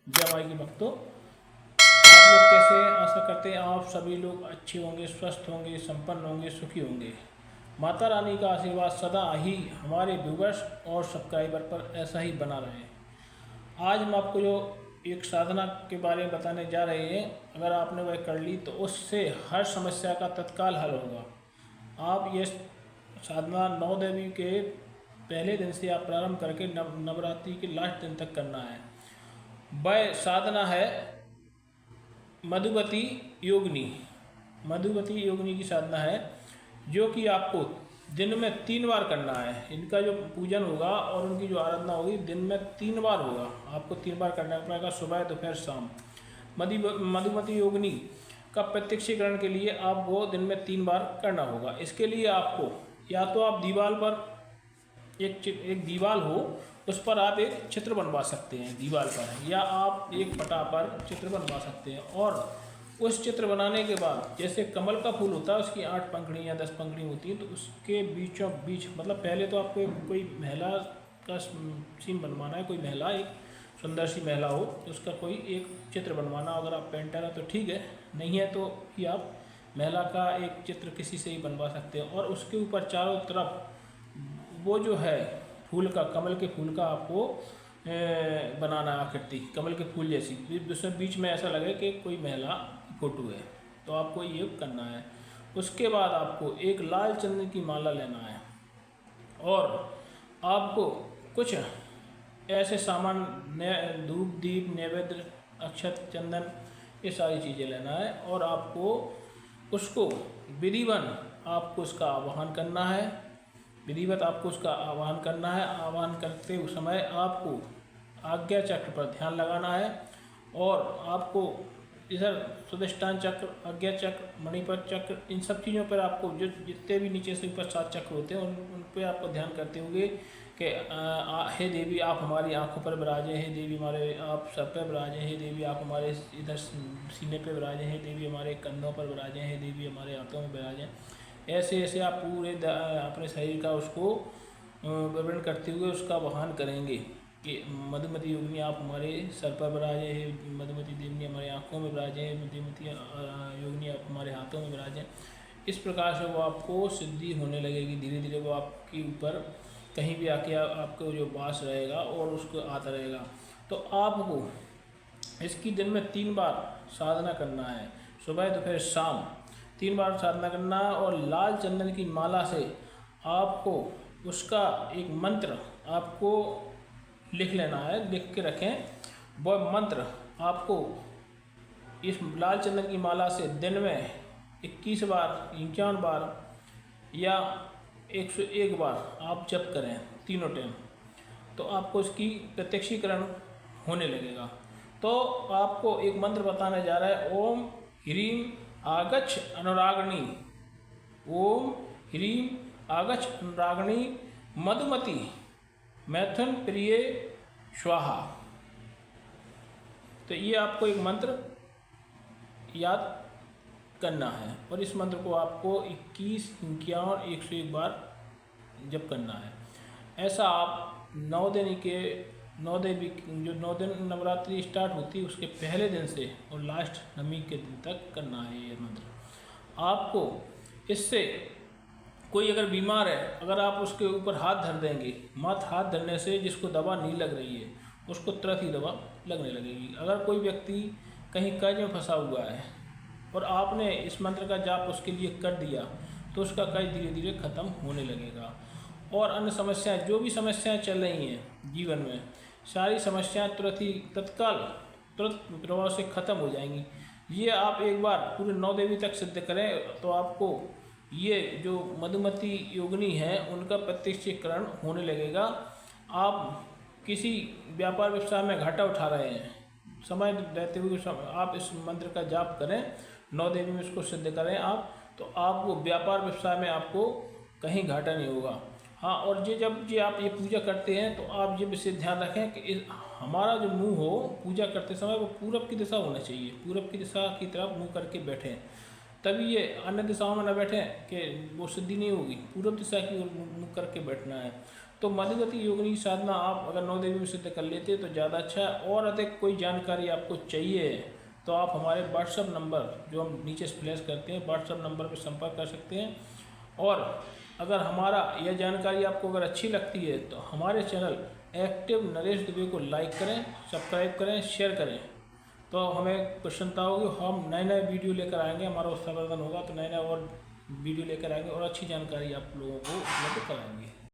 जय माई की भक्तों, आप लोग कैसे हैं? आशा करते हैं आप सभी लोग अच्छे होंगे, स्वस्थ होंगे, संपन्न होंगे, सुखी होंगे। माता रानी का आशीर्वाद सदा ही हमारे व्यूवर्स और सब्सक्राइबर पर ऐसा ही बना रहे। आज हम आपको जो एक साधना के बारे में बताने जा रहे हैं, अगर आपने वह कर ली तो उससे हर समस्या का तत्काल हल होगा। आप ये साधना 9 देवी के पहले दिन से आप प्रारंभ करके नवरात्रि के लास्ट दिन तक करना है। वह साधना है मधुमती योगिनी। मधुमती योगिनी की साधना है जो कि आपको दिन में 3 बार करना है। इनका जो पूजन होगा और उनकी जो आराधना होगी दिन में 3 बार होगा। आपको 3 बार करना पड़ेगा, सुबह, दोपहर, शाम। मधुमती योगिनी का प्रत्यक्षीकरण के लिए आपको दिन में 3 बार करना होगा। इसके लिए आपको या तो आप दीवार पर एक दीवार हो, उस पर आप एक चित्र बनवा सकते हैं दीवार पर, या आप एक पटा पर चित्र बनवा सकते हैं। और उस चित्र बनाने के बाद जैसे कमल का फूल होता है, उसकी 8 पंखुड़ियाँ या 10 पंखुड़ियाँ होती हैं, तो उसके बीचों बीच मतलब पहले तो आपको कोई महिला का सीन बनवाना है। कोई महिला, एक सुंदर सी महिला हो, तो उसका कोई एक चित्र बनवाना। अगर आप पेंटर हैं तो ठीक है, नहीं है तो ही आप महिला का एक चित्र किसी से ही बनवा सकते हैं। और उसके ऊपर चारों तरफ वो जो है फूल का, कमल के फूल का आपको बनाना आकृति, कमल के फूल जैसी, उसमें बीच में ऐसा लगे कि कोई महिला फोटो है। तो आपको ये करना है। उसके बाद आपको एक लाल चंदन की माला लेना है और आपको कुछ ऐसे सामान, धूप, दीप, नैवेद्य, अक्षत, चंदन, ये सारी चीज़ें लेना है। और आपको उसको विधिवन आपको उसका आवाहन करना है। विधिवत आपको उसका आवाहन करना है। आवाहन करते समय आपको आज्ञा चक्र पर ध्यान लगाना है और आपको इधर सुधिष्ठान चक्र, आज्ञा चक्र, मणिपत चक्र, इन सब चीज़ों पर आपको जो जितने भी नीचे से ऊपर 7 चक्र होते हैं उन पर आपको ध्यान करते हुए कि हे देवी आप हमारी आंखों पर विराजें, हे देवी हमारे आप सर पर विराजें, हे देवी आप हमारे इधर सीने पर विराजें, हे देवी हमारे कंधों पर विराजें, हे देवी हमारे हाथों में विराजें। ऐसे ऐसे आप पूरे अपने शरीर का उसको विवरण करते हुए उसका वाहन करेंगे कि मधुमती योगिनी आप हमारे सर पर विराजे, मधुमती देवनी हमारी आँखों में विराजे, मधुमती योगिनी आप हमारे हाथों में विराजें। इस प्रकार से वो आपको सिद्धि होने लगेगी। धीरे धीरे वो आपके ऊपर कहीं भी आके आपको जो वास रहेगा और उसको आता रहेगा। तो आपको इसकी दिन में 3 बार साधना करना है, सुबह, दोपहर, शाम 3 बार साधना करना है। और लाल चंदन की माला से आपको उसका एक मंत्र आपको लिख लेना है, लिख के रखें। वह मंत्र आपको इस लाल चंदन की माला से दिन में 21 बार, 51 बार या 101 बार आप जप करें तीनों टाइम, तो आपको इसकी प्रत्यक्षीकरण होने लगेगा। तो आपको एक मंत्र बताने जा रहा है, ओम ह्रीम आगच्छ अनुरागणी, ओम ह्रीम आगच्छ अनुरागणी मधुमती मैथुन प्रिय स्वाहा। तो ये आपको एक मंत्र याद करना है और इस मंत्र को आपको 21, 51, 101 बार जप करना है। ऐसा आप 9 दिन के 9 देवी जो 9 दिन नवरात्रि स्टार्ट होती है उसके पहले दिन से और लास्ट नवमी के दिन तक करना है ये मंत्र। आपको इससे कोई अगर बीमार है, अगर आप उसके ऊपर हाथ धर देंगे, मत हाथ धरने से जिसको दवा नहीं लग रही है उसको तुरंत ही दवा लगने लगेगी। अगर कोई व्यक्ति कहीं कर्ज में फंसा हुआ है और आपने इस मंत्र का जाप उसके लिए कर दिया तो उसका कर्ज धीरे धीरे खत्म होने लगेगा। और अन्य समस्याएं, जो भी समस्याएं चल रही हैं जीवन में, सारी समस्याएं तुरंत ही तुरंत प्रभाव से खत्म हो जाएंगी। ये आप एक बार पूरे 9 देवी तक सिद्ध करें तो आपको ये जो मधुमती योगिनी है उनका प्रत्यक्षीकरण होने लगेगा। आप किसी व्यापार व्यवसाय में घाटा उठा रहे हैं, समय रहते हुए आप इस मंत्र का जाप करें, 9 देवी में इसको सिद्ध करें आप, तो आपको व्यापार व्यवसाय में आपको कहीं घाटा नहीं होगा। हाँ, और ये जब आप ये पूजा करते हैं तो आप ये विशेष ध्यान रखें कि हमारा जो मुंह हो पूजा करते समय वो पूरब की दिशा होना चाहिए। पूरब की दिशा की तरफ मुंह करके बैठें, तभी ये अन्य दिशाओं में न बैठें कि वो सिद्धि नहीं होगी। पूरब दिशा की ओर मुँह करके बैठना है। तो मधुगति योगिनी की साधना आप अगर 9 देवी में सिद्ध कर लेते हैं तो ज़्यादा अच्छा है। और अधिक कोई जानकारी आपको चाहिए तो आप हमारे व्हाट्सअप नंबर जो हम नीचे फ्लैश करते हैं व्हाट्सअप नंबर पर संपर्क कर सकते हैं। और अगर हमारा यह जानकारी आपको अगर अच्छी लगती है तो हमारे चैनल एक्टिव नरेश दुबे को लाइक करें, सब्सक्राइब करें, शेयर करें। तो हमें प्रसन्नता होगी, हम नए नए वीडियो लेकर आएंगे, हमारा उत्साहवर्धन होगा तो नए नए और वीडियो लेकर आएंगे और अच्छी जानकारी आप लोगों को उपलब्ध कराएंगे।